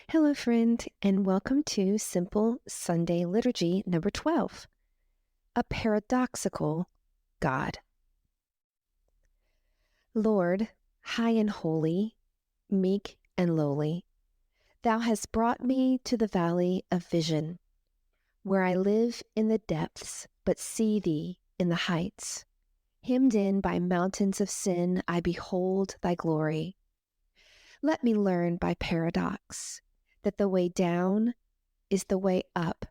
Hello, friend, and welcome to Simple Sunday Liturgy number 12, a paradoxical God. Lord, high and holy, meek and lowly, thou hast brought me to the valley of vision, where I live in the depths, but see thee in the heights. Hemmed in by mountains of sin, I behold thy glory. Let me learn by paradox that the way down is the way up,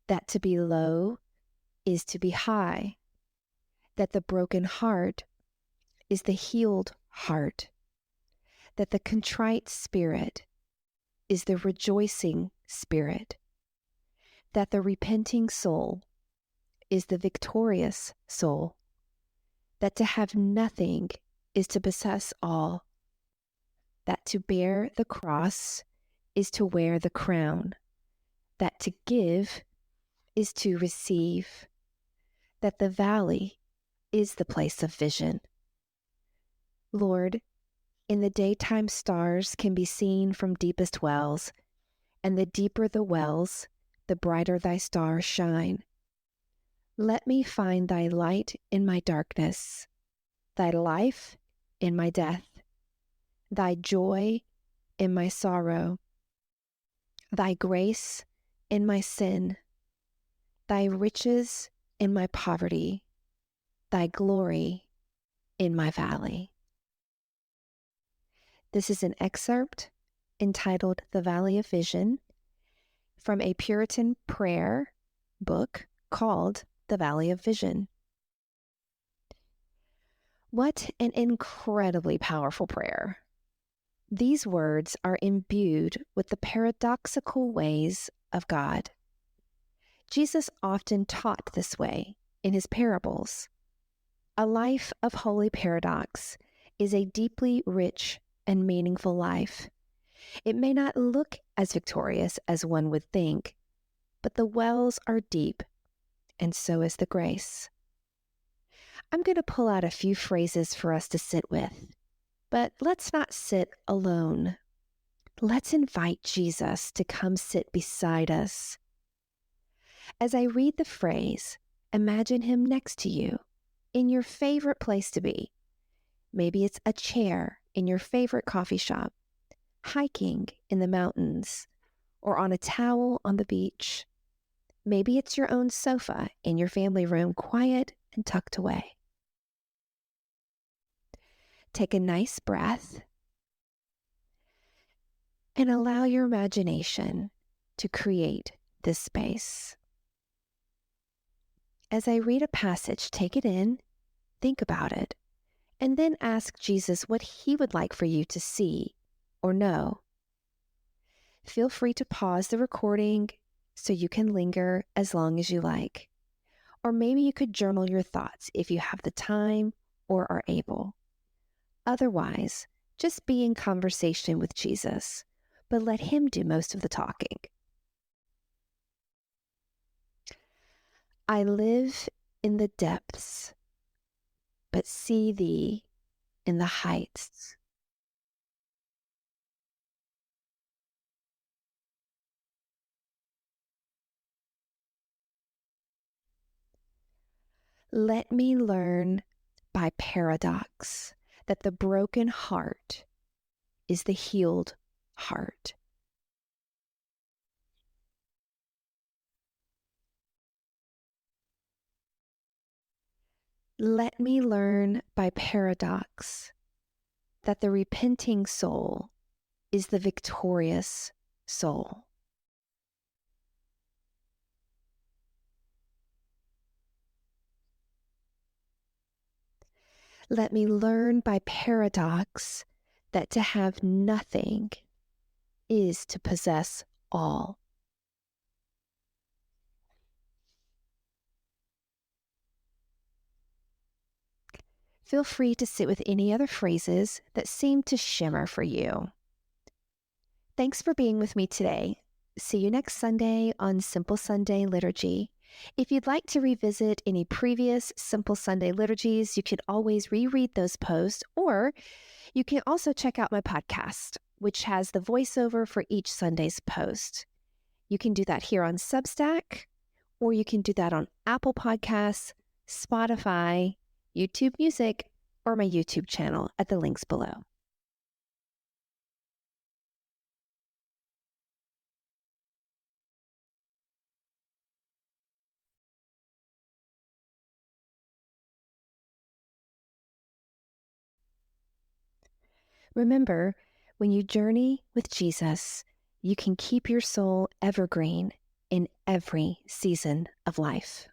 that to be low is to be high, that the broken heart is the healed heart, that the contrite spirit is the rejoicing spirit, that the repenting soul is the victorious soul, that to have nothing is to possess all, that to bear the cross is to wear the crown, that to give is to receive, that the valley is the place of vision. Lord, in the daytime stars can be seen from deepest wells, and the deeper the wells, the brighter thy stars shine. Let me find thy light in my darkness, thy life in my death, thy joy in my sorrow, thy grace in my sin, thy riches in my poverty, thy glory in my valley. This is an excerpt entitled The Valley of Vision from a Puritan prayer book called The Valley of Vision. What an incredibly powerful prayer. These words are imbued with the paradoxical ways of God. Jesus often taught this way in his parables. A life of holy paradox is a deeply rich and meaningful life. It may not look as victorious as one would think, but the wells are deep, and so is the grace. I'm going to pull out a few phrases for us to sit with, but let's not sit alone. Let's invite Jesus to come sit beside us. As I read the phrase, imagine him next to you, in your favorite place to be. Maybe it's a chair in your favorite coffee shop, hiking in the mountains, or on a towel on the beach. Maybe it's your own sofa in your family room, quiet and tucked away. Take a nice breath and allow your imagination to create this space. As I read a passage, take it in, think about it, and then ask Jesus what he would like for you to see or know. Feel free to pause the recording so you can linger as long as you like. Or maybe you could journal your thoughts if you have the time or are able. Otherwise, just be in conversation with Jesus, but let him do most of the talking. I live in the depths, but see thee in the heights. Let me learn by paradox that the broken heart is the healed heart. Let me learn by paradox that the repenting soul is the victorious soul. Let me learn by paradox that to have nothing is to possess all. Feel free to sit with any other phrases that seem to shimmer for you. Thanks for being with me today. See you next Sunday on Simple Sunday Liturgy. If you'd like to revisit any previous Simple Sunday liturgies, you can always reread those posts, or you can also check out my podcast. which has the voiceover for each Sunday's post. You can do that here on Substack, or you can do that on Apple Podcasts, Spotify, YouTube Music, or my YouTube channel at the links below. Remember, when you journey with Jesus, you can keep your soul evergreen in every season of life.